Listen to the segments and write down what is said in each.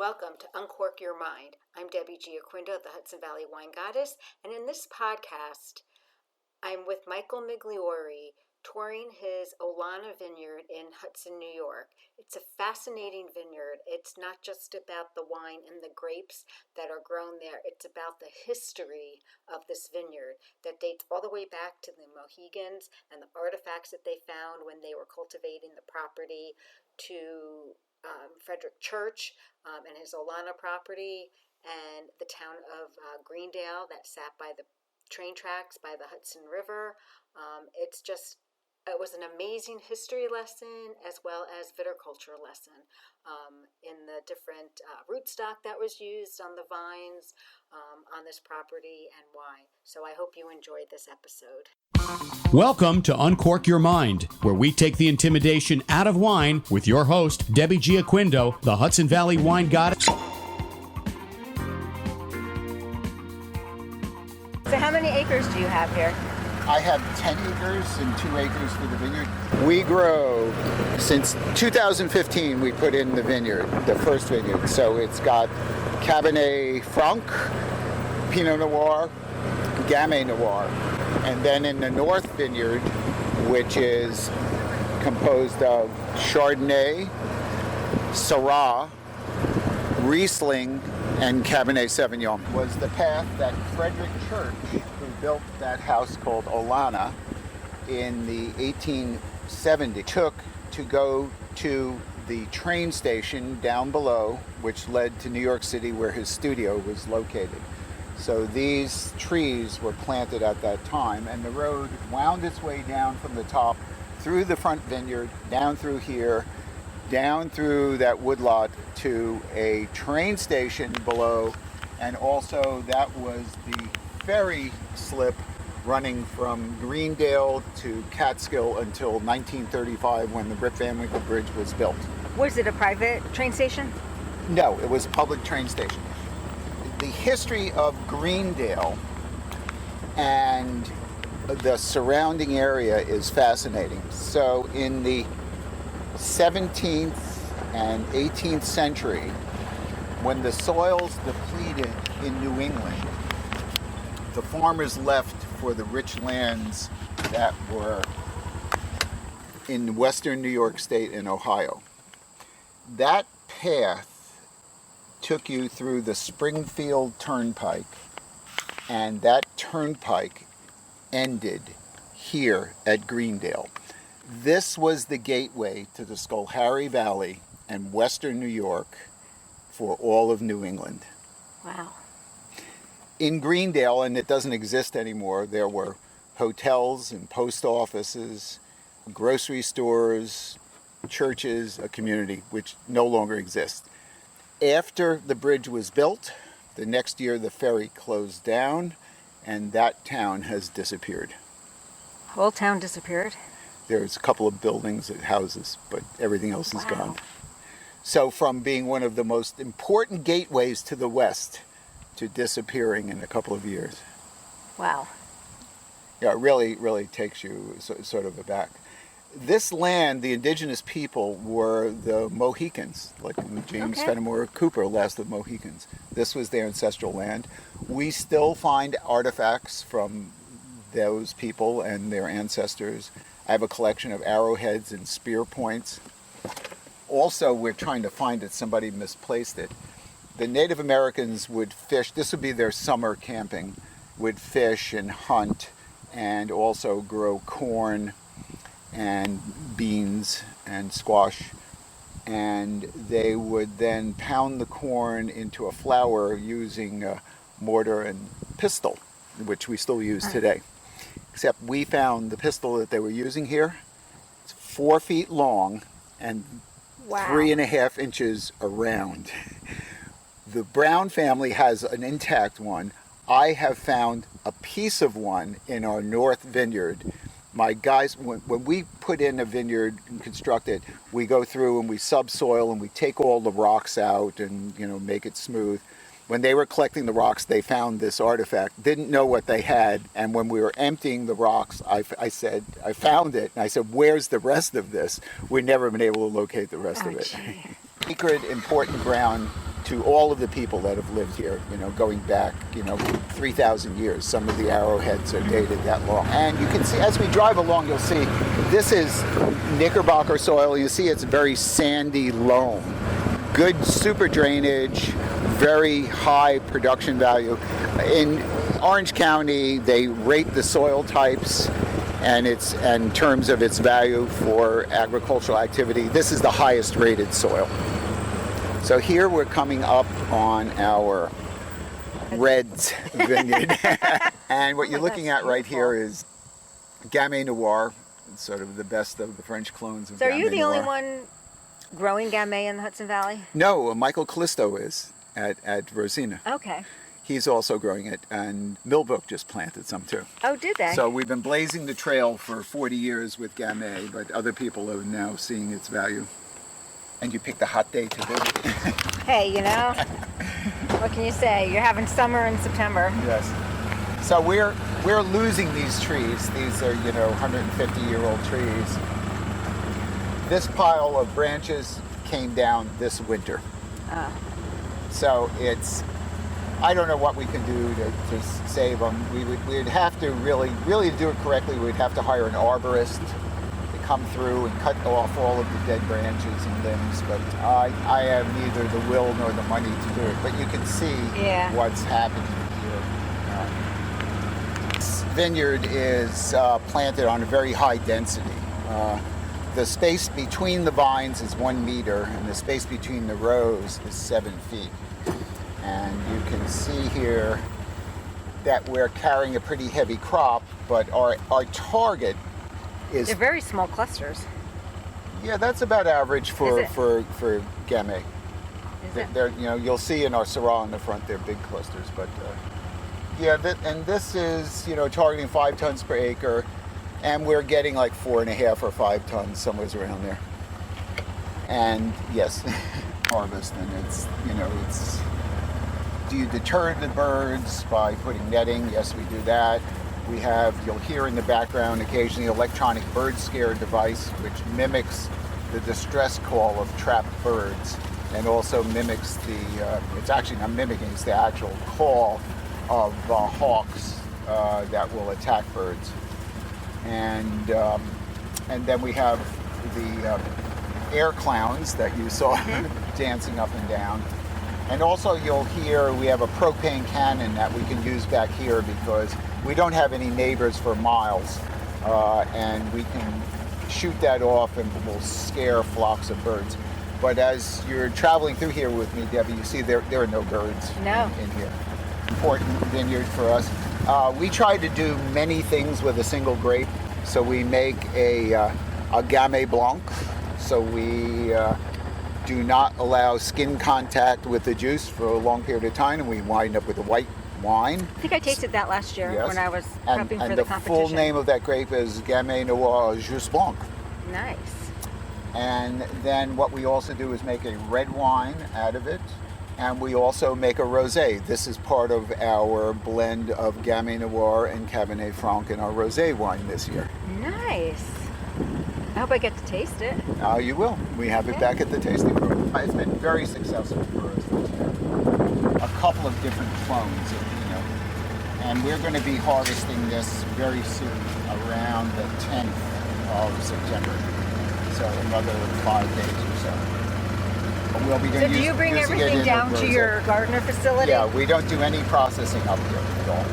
welcome to Uncork Your Mind. I'm Debbie Giaquindo, the Hudson Valley Wine Goddess, and in this podcast, I'm with Michael Migliore, touring his Olana Vineyard in Hudson, New York. It's a fascinating vineyard. It's not just about the wine and the grapes that are grown there. It's about the history of this vineyard that dates all the way back to the Mohegans and the artifacts that they found when they were cultivating the property, to Frederick Church and his Olana property, and the town of Greendale that sat by the train tracks by the Hudson River. It was an amazing history lesson as well as viticulture lesson in the different rootstock that was used on the vines on this property and why. So I hope you enjoyed this episode. Welcome to Uncork Your Mind, where we take the intimidation out of wine with your host, Debbie Giaquindo, the Hudson Valley Wine Goddess. So how many acres do you have here? I have 10 acres and 2 acres for the vineyard. We grow, since 2015, we put in the vineyard, the first vineyard. So it's got Cabernet Franc, Pinot Noir, Gamay Noir. And then in the North Vineyard, which is composed of Chardonnay, Syrah, Riesling, and Cabernet Sauvignon, was the path that Frederick Church, who built that house called Olana in the 1870s, took to go to the train station down below, which led to New York City, where his studio was located. So these trees were planted at that time, and the road wound its way down from the top through the front vineyard, down through here, down through that woodlot to a train station below, and also that was the ferry slip running from Greendale to Catskill until 1935 when the Rip Van Winkle Bridge was built. Was it a private train station? No, it was a public train station. The history of Greendale and the surrounding area is fascinating. So in the 17th and 18th century, when the soils depleted in New England, the farmers left for the rich lands that were in western New York State and Ohio. That path took you through the Springfield Turnpike, and that turnpike ended here at Greendale. This was the gateway to the Schoharie Valley and western New York for all of New England. Wow. In Greendale, and it doesn't exist anymore, there were hotels and post offices, grocery stores, churches, a community which no longer exists. After the bridge was built, the next year the ferry closed down, and that town has disappeared. Whole town disappeared? There's a couple of buildings and houses, but everything else is gone. So from being one of the most important gateways to the west to disappearing in a couple of years. Wow. Yeah, it really takes you sort of aback. This land, the indigenous people, were the Mohicans, like James Fenimore Cooper, last of the Mohicans. This was their ancestral land. We still find artifacts from those people and their ancestors. I have a collection of arrowheads and spear points. Also, we're trying to find it. Somebody misplaced it. The Native Americans would fish. This would be their summer camping. Would fish and hunt and also grow corn and beans and squash, and they would then pound the corn into a flour using a mortar and pestle, which we still use today. Except we found the pestle that they were using here. It's 4 feet long and 3.5 inches around. The Brown family has an intact one. I have found a piece of one in our North Vineyard. My guys, when we put in a vineyard and construct it, we go through and we subsoil and we take all the rocks out and, make it smooth. When they were collecting the rocks, they found this artifact, didn't know what they had, and when we were emptying the rocks, I said, I found it, and I said, where's the rest of this? We've never been able to locate the rest of it. Sacred, important ground to all of the people that have lived here, going back, 3,000 years. Some of the arrowheads are dated that long. And you can see, as we drive along, you'll see this is Knickerbocker soil. You see it's very sandy loam. Good super drainage, very high production value. In Orange County, they rate the soil types and in terms of its value for agricultural activity. This is the highest rated soil. So here we're coming up on our Reds vineyard. And what you're looking at right here is Gamay Noir. It's sort of the best of the French clones of Gamay Noir. So are you the only one growing Gamay in the Hudson Valley? No, Michael Callisto is at Rosina. Okay. He's also growing it, and Millbrook just planted some too. Oh, did they? So we've been blazing the trail for 40 years with Gamay, but other people are now seeing its value. And you picked a hot day to visit. Hey, what can you say? You're having summer in September. Yes. So we're losing these trees. These are 150-year-old trees. This pile of branches came down this winter. So I don't know what we can do to save them. We'd have to really do it correctly. We'd have to hire an arborist to come through and cut off all of the dead branches and limbs. But I have neither the will nor the money to do it. But you can see what's happening here. This vineyard is planted on a very high density. The space between the vines is 1 meter, and the space between the rows is 7 feet. And you can see here that we're carrying a pretty heavy crop, but our target is... They're very small clusters. Yeah, that's about average for Gamay. They're, you'll see in our Syrah in the front, they're big clusters, but and this is, targeting 5 tons per acre, and we're getting like 4.5 or 5 tons, somewhere around there. And yes, harvest, and it's, do you deter the birds by putting netting? Yes, we do that. We have, you'll hear in the background occasionally, electronic bird scare device, which mimics the distress call of trapped birds, and also mimics it's actually not mimicking, it's the actual call of hawks that will attack birds. And then we have the air clowns that you saw dancing up and down. And also you'll hear we have a propane cannon that we can use back here because we don't have any neighbors for miles. And we can shoot that off and we'll scare flocks of birds. But as you're traveling through here with me, Debbie, you see there are no birds in here. Important vineyard for us. We try to do many things with a single grape. So we make a Gamay Blanc. So we do not allow skin contact with the juice for a long period of time, and we wind up with a white wine. I think I tasted that last year when I was prepping for the competition. And the full name of that grape is Gamay Noir Jus Blanc. Nice. And then what we also do is make a red wine out of it, and we also make a rosé. This is part of our blend of Gamay Noir and Cabernet Franc in our rosé wine this year. Nice. I hope I get to taste it. You will. We have it back at the tasting room. It's been very successful for us this year. A couple of different clones of Pinot. And we're going to be harvesting this very soon, around the 10th of September. So another 5 days or so. But we'll be So do you bring everything down to your gardener facility? Yeah, we don't do any processing up here at all.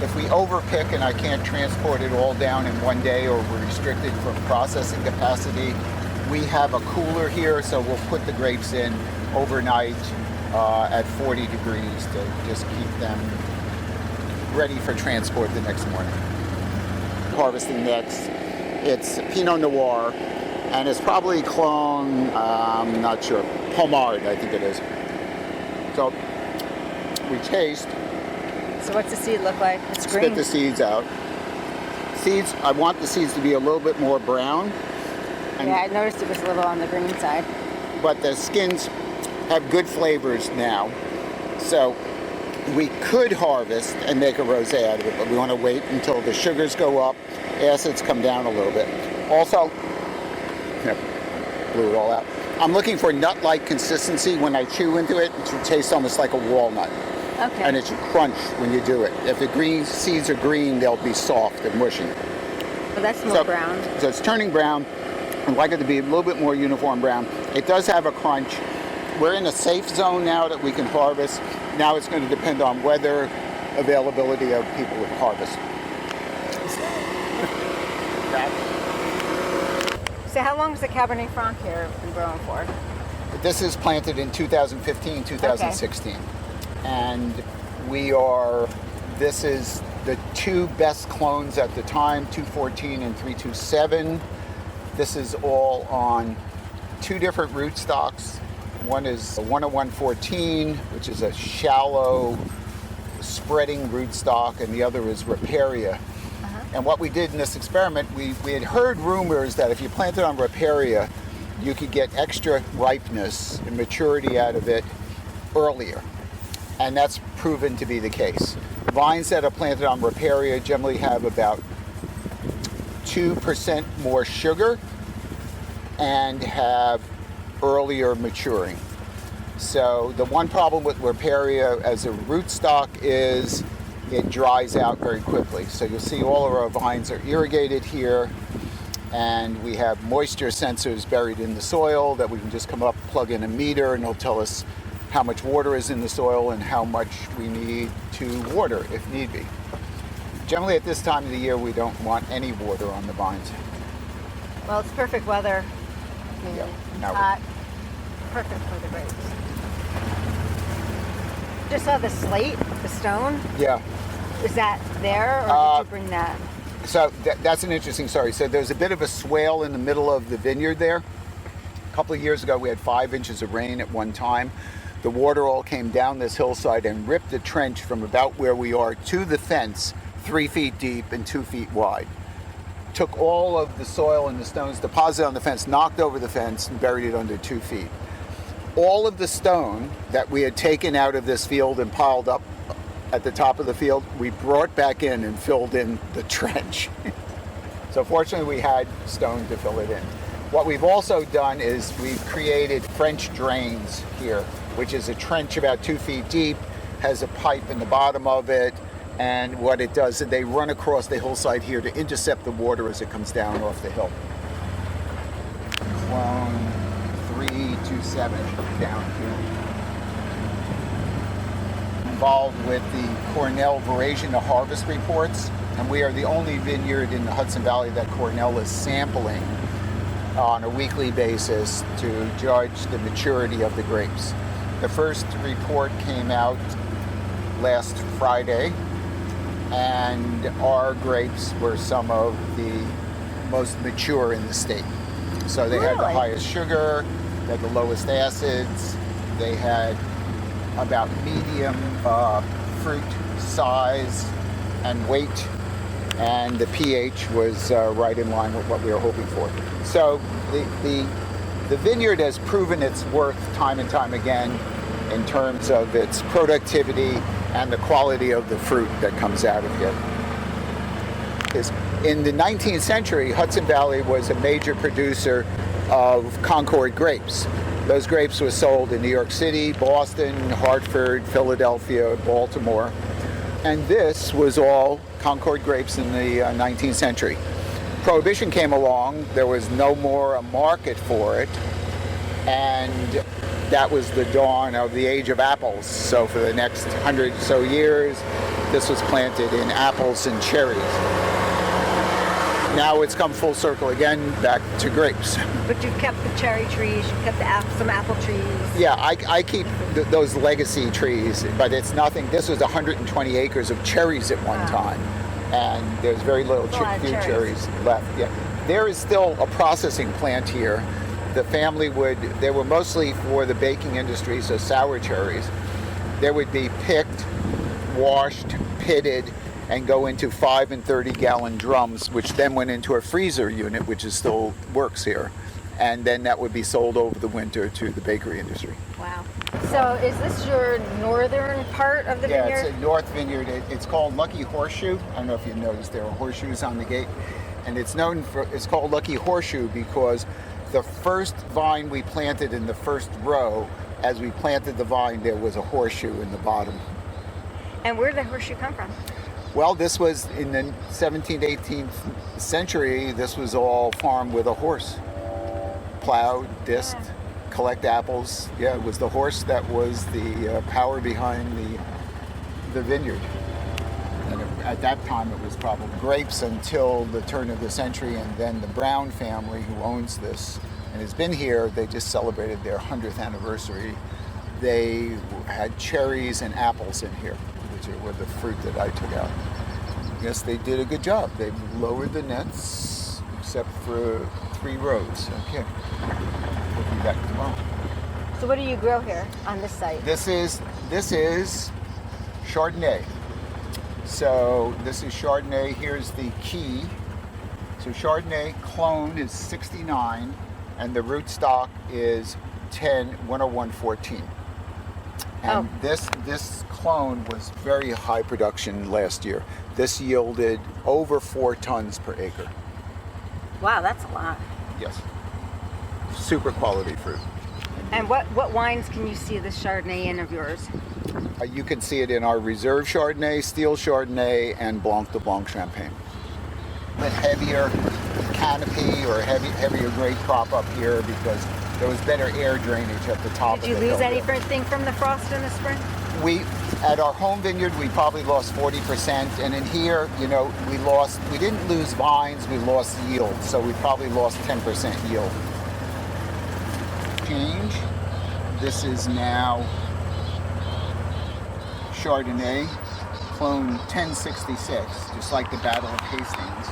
If we overpick and I can't transport it all down in one day, or we're restricted from processing capacity, we have a cooler here, so we'll put the grapes in overnight at 40 degrees to just keep them ready for transport the next morning. Harvesting next, it's Pinot Noir, and it's probably clone, I'm not sure, Pomard, I think it is. So we taste. So what's the seed look like? It's green. Spit the seeds out. Seeds, I want the seeds to be a little bit more brown. Yeah, I noticed it was a little on the green side. But the skins have good flavors now. So we could harvest and make a rosé out of it, but we want to wait until the sugars go up, acids come down a little bit. Also, blew it all out. I'm looking for nut-like consistency. When I chew into it, it should taste almost like a walnut. Okay. And it should crunch when you do it. If the green seeds are green, they'll be soft and mushy. Well, that's more brown. So it's turning brown. I'd like it to be a little bit more uniform brown. It does have a crunch. We're in a safe zone now that we can harvest. Now it's going to depend on weather, availability of people to harvest. So how long has the Cabernet Franc here been growing for? This is planted in 2015, 2016. Okay. And this is the two best clones at the time, 214 and 327. This is all on two different rootstocks. One is 10114, which is a shallow spreading rootstock, and the other is Riparia. And what we did in this experiment, we had heard rumors that if you planted on Riparia, you could get extra ripeness and maturity out of it earlier. And that's proven to be the case. Vines that are planted on Riparia generally have about 2% more sugar and have earlier maturing. So the one problem with Riparia as a rootstock is it dries out very quickly. So you'll see all of our vines are irrigated here, and we have moisture sensors buried in the soil that we can just come up, plug in a meter, and it'll tell us how much water is in the soil and how much we need to water if need be. Generally at this time of the year, we don't want any water on the vines. Well, it's perfect weather. Yeah, Hot. Perfect for the grapes. Just saw the slate, the stone. Yeah. Is that there, or did you bring that? So that's an interesting story. So there's a bit of a swale in the middle of the vineyard there. A couple of years ago, we had 5 inches of rain at one time. The water all came down this hillside and ripped the trench from about where we are to the fence, 3 feet deep and 2 feet wide. Took all of the soil and the stones deposited on the fence, knocked over the fence, and buried it under 2 feet. All of the stone that we had taken out of this field and piled up at the top of the field, we brought back in and filled in the trench. So fortunately we had stone to fill it in. What we've also done is we've created French drains here, which is a trench about 2 feet deep, has a pipe in the bottom of it, and what it does is they run across the hillside here to intercept the water as it comes down off the hill. Clone 327 down here. Involved with the Cornell Verasia harvest reports, and we are the only vineyard in the Hudson Valley that Cornell is sampling on a weekly basis to judge the maturity of the grapes. The first report came out last Friday, and our grapes were some of the most mature in the state. So they had the highest sugar, they had the lowest acids, they had about medium fruit size and weight, and the pH was right in line with what we were hoping for. So the vineyard has proven its worth time and time again in terms of its productivity and the quality of the fruit that comes out of here. In the 19th century, Hudson Valley was a major producer of Concord grapes. Those grapes were sold in New York City, Boston, Hartford, Philadelphia, Baltimore. And this was all Concord grapes in the 19th century. Prohibition came along, there was no more a market for it, and that was the dawn of the age of apples. So for the next 100 or so years, this was planted in apples and cherries. Now it's come full circle again, back to grapes. But you've kept the cherry trees, you've kept some apple trees. Yeah, I keep those legacy trees, but it's nothing. This was 120 acres of cherries at one time, and there's very little few cherries left. Yeah, there is still a processing plant here. The family they were mostly for the baking industry, so sour cherries. They would be picked, washed, pitted, and go into 5 and 30-gallon drums, which then went into a freezer unit, which still works here. And then that would be sold over the winter to the bakery industry. Wow. So is this your northern part of the vineyard? Yeah, it's a north vineyard. It's called Lucky Horseshoe. I don't know if you noticed there are horseshoes on the gate. And it's called Lucky Horseshoe because The first vine we planted in the first row, as we planted the vine, there was a horseshoe in the bottom. And where did the horseshoe come from? Well, this was in the 17th, 18th century. This was all farmed with a horse. Plowed, disked, collect apples. Yeah, it was the horse that was the power behind the vineyard. And at that time, it was probably grapes until the turn of the century, and then the Brown family, who owns this and has been here, they just celebrated their 100th anniversary. They had cherries and apples in here, which were the fruit that I took out. Yes, they did a good job. They lowered the nets, except for 3 rows. Okay, we'll be back tomorrow. So what do you grow here on this site? This is Chardonnay. So this is Chardonnay. Here's the key. So Chardonnay clone is 69, and the rootstock is 10114. And this clone was very high production last year. This yielded over 4 tons per acre. Wow, that's a lot. Yes. Super quality fruit. And what wines can you see this Chardonnay in of yours? You can see it in our Reserve Chardonnay, Steel Chardonnay, and Blanc de Blanc Champagne. A heavier canopy or heavier grape crop up here because there was better air drainage at the top. Did you lose anything from the frost in the spring? At our home vineyard, we probably lost 40%, and in here, we didn't lose vines, we lost yield, so we probably lost 10% yield. Change. This is now Chardonnay, clone 1066, just like the Battle of Hastings.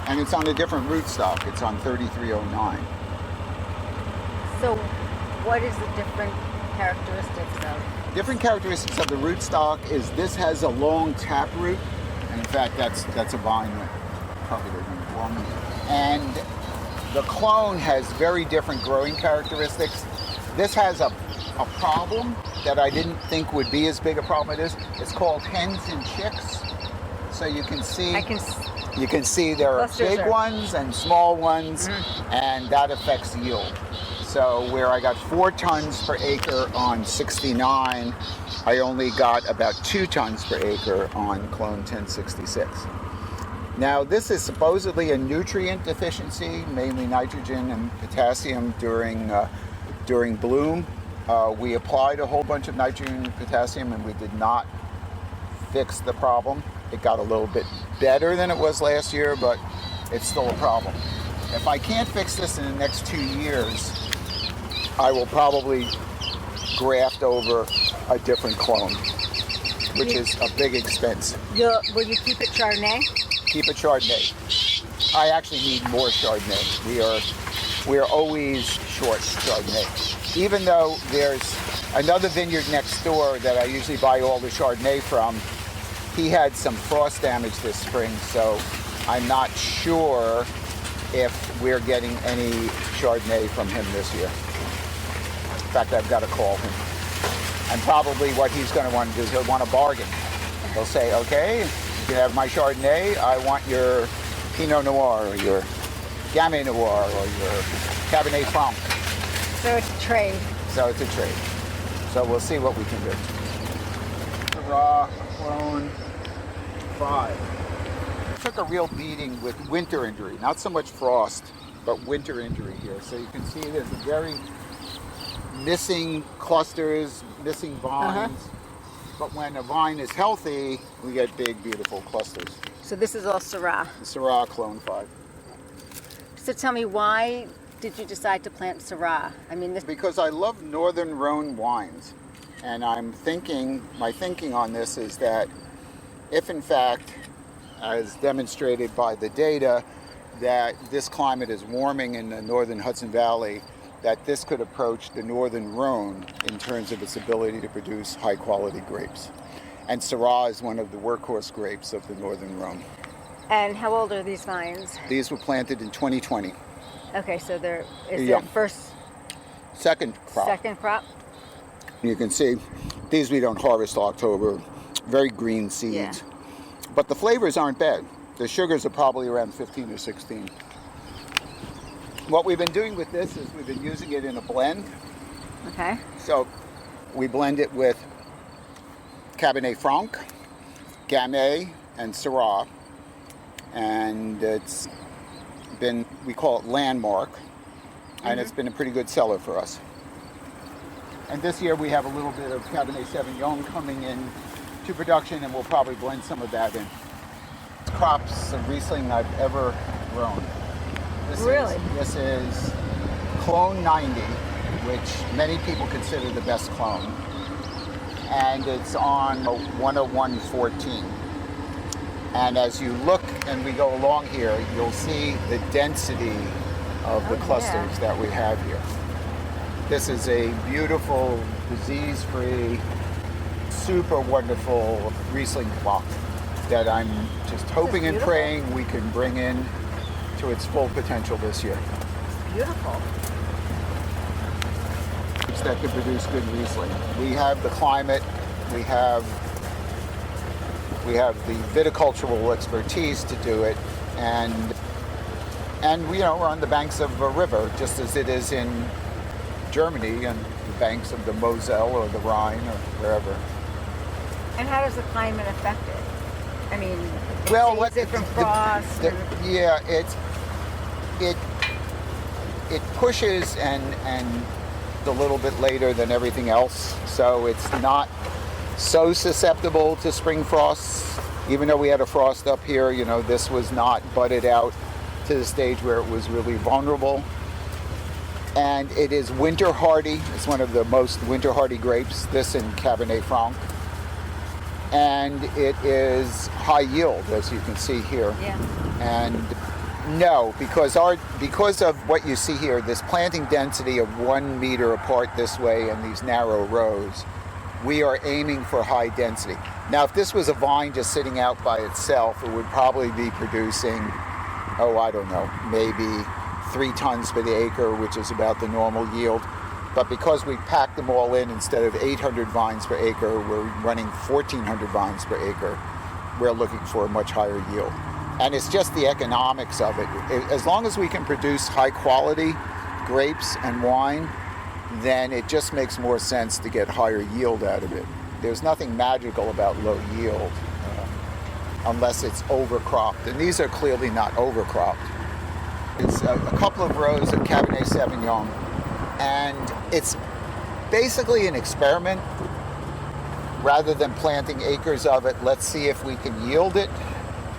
And it's on a different rootstock. It's on 3309. So what is the different characteristics of? Different characteristics of the rootstock is this has a long tap root. And in fact, that's a vine that probably doesn't belong. And the clone has very different growing characteristics. This has a problem that I didn't think would be as big a problem it is. It's called hens and chicks. So you can see there are big ones and small ones, and that affects yield. So where I got 4 tons per acre on 69, I only got about 2 tons per acre on clone 1066. Now this is supposedly a nutrient deficiency, mainly nitrogen and potassium during bloom. We applied a whole bunch of nitrogen and potassium and we did not fix the problem. It got a little bit better than it was last year, but it's still a problem. If I can't fix this in the next 2 years, I will probably graft over a different clone, which is a big expense. Will you keep it Chardonnay? Keep it Chardonnay. I actually need more Chardonnay. We are always short Chardonnay. Even though there's another vineyard next door that I usually buy all the Chardonnay from, he had some frost damage this spring, so I'm not sure if we're getting any Chardonnay from him this year. In fact, I've got to call him. And probably what he's going to want to do is he'll want a bargain. He'll say, okay, you can have my Chardonnay, I want your Pinot Noir or your Gamay Noir or your Cabernet Franc. So it's a trade. So we'll see what we can do. Raw clone 5. Took a real beating with winter injury, not so much frost, but winter injury here. So you can see there's a very missing clusters, missing vines. But when a vine is healthy, we get big, beautiful clusters. So this is all Syrah. Syrah clone 5. So tell me, why did you decide to plant Syrah? Because I love northern Rhone wines. And my thinking on this is that if in fact, as demonstrated by the data, that this climate is warming in the northern Hudson Valley, that this could approach the northern Rhone in terms of its ability to produce high quality grapes. And Syrah is one of the workhorse grapes of the northern Rhone. And how old are these vines? These were planted in 2020. Okay, so there is their second crop. You can see these we don't harvest till October. Very green seeds. Yeah. But the flavors aren't bad. The sugars are probably around 15 or 16. What we've been doing with this is we've been using it in a blend. Okay. So we blend it with Cabernet Franc, Gamay, and Syrah. And it's been, we call it Landmark, and it's been a pretty good seller for us. And this year we have a little bit of Cabernet Sauvignon coming in to production, and we'll probably blend some of that in. Crops of Riesling I've ever grown. This is Clone 90, which many people consider the best clone. And it's on 10114. And as you look and we go along here, you'll see the density of the clusters that we have here. This is a beautiful, disease-free, super wonderful Riesling block that I'm just hoping and praying we can bring in to its full potential this year. Beautiful. That could produce good Riesling. We have the climate, we have the viticultural expertise to do it, and we, we're on the banks of a river, just as it is in Germany and the banks of the Moselle or the Rhine or wherever. And how does the climate affect it? I mean, it it from frost. It pushes and a little bit later than everything else, so it's not so susceptible to spring frosts. Even though we had a frost up here, this was not budded out to the stage where it was really vulnerable. And it is winter hardy. It's one of the most winter hardy grapes, this and Cabernet Franc. And it is high yield, as you can see here. Yeah. And no, because of what you see here, this planting density of 1 meter apart this way and these narrow rows, we are aiming for high density. Now, if this was a vine just sitting out by itself, it would probably be producing, I don't know, maybe 3 tons per the acre, which is about the normal yield. But because we packed them all in, instead of 800 vines per acre, we're running 1,400 vines per acre. We're looking for a much higher yield. And it's just the economics of it. As long as we can produce high quality grapes and wine, then it just makes more sense to get higher yield out of it. There's nothing magical about low yield unless it's overcropped. And these are clearly not overcropped. It's a couple of rows of Cabernet Sauvignon. And it's basically an experiment. Rather than planting acres of it, let's see if we can yield it.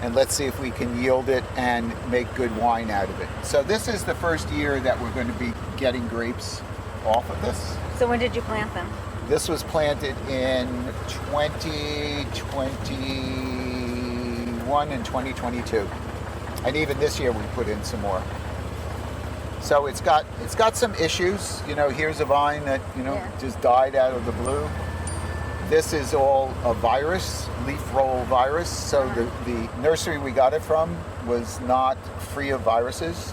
And let's see if we can yield it and make good wine out of it. So this is the first year that we're going to be getting grapes off of this. So when did you plant them? This was planted in 2021 and 2022. And even this year we put in some more. So it's got some issues. Here's a vine that, just died out of the blue. This is all a virus, leaf roll virus. So the nursery we got it from was not free of viruses.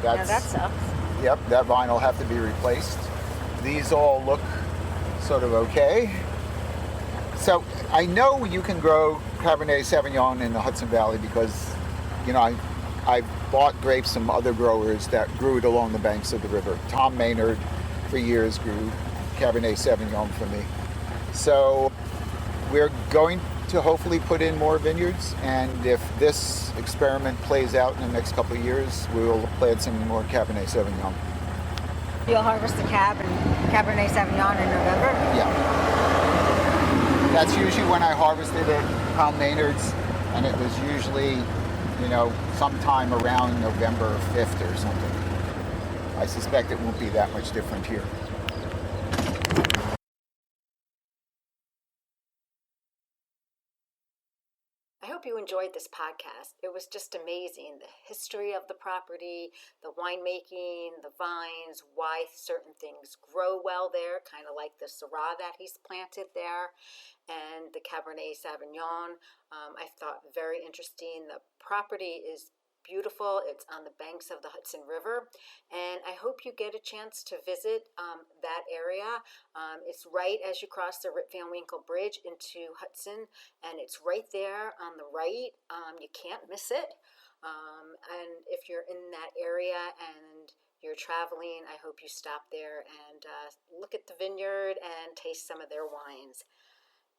That sucks. Yep, that vine will have to be replaced. These all look sort of okay. So I know you can grow Cabernet Sauvignon in the Hudson Valley because, I bought grapes from other growers that grew it along the banks of the river. Tom Maynard, for years, grew Cabernet Sauvignon for me. So we're going to hopefully put in more vineyards, and if this experiment plays out in the next couple of years, we will plant some more Cabernet Sauvignon. You'll harvest the Cabernet Sauvignon in November? Yeah. That's usually when I harvested at Tom Maynard's, and it was usually, sometime around November 5th or something. I suspect it won't be that much different here. I hope you enjoyed this podcast. It was just amazing. The history of the property, the winemaking, the vines, why certain things grow well there, kind of like the Syrah that he's planted there, and the Cabernet Sauvignon. I thought very interesting. The property is beautiful. It's on the banks of the Hudson River, and I hope you get a chance to visit that area. It's right as you cross the Rip Van Winkle Bridge into Hudson, and it's right there on the right. You can't miss it. And if you're in that area and you're traveling, I hope you stop there and look at the vineyard and taste some of their wines.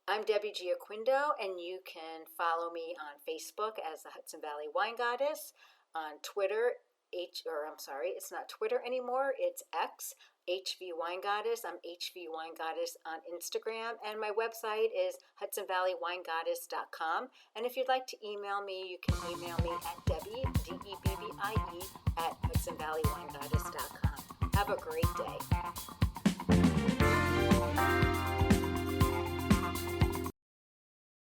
I'm Debbie Giaquindo, and you can follow me on Facebook as the Hudson Valley Wine Goddess, on Twitter, it's not Twitter anymore, it's X, HV Wine Goddess. I'm HV Wine Goddess on Instagram, and my website is hudsonvalleywinegoddess.com. And if you'd like to email me, you can email me at Debbie, DEBBIE, at hudsonvalleywinegoddess.com. Have a great day.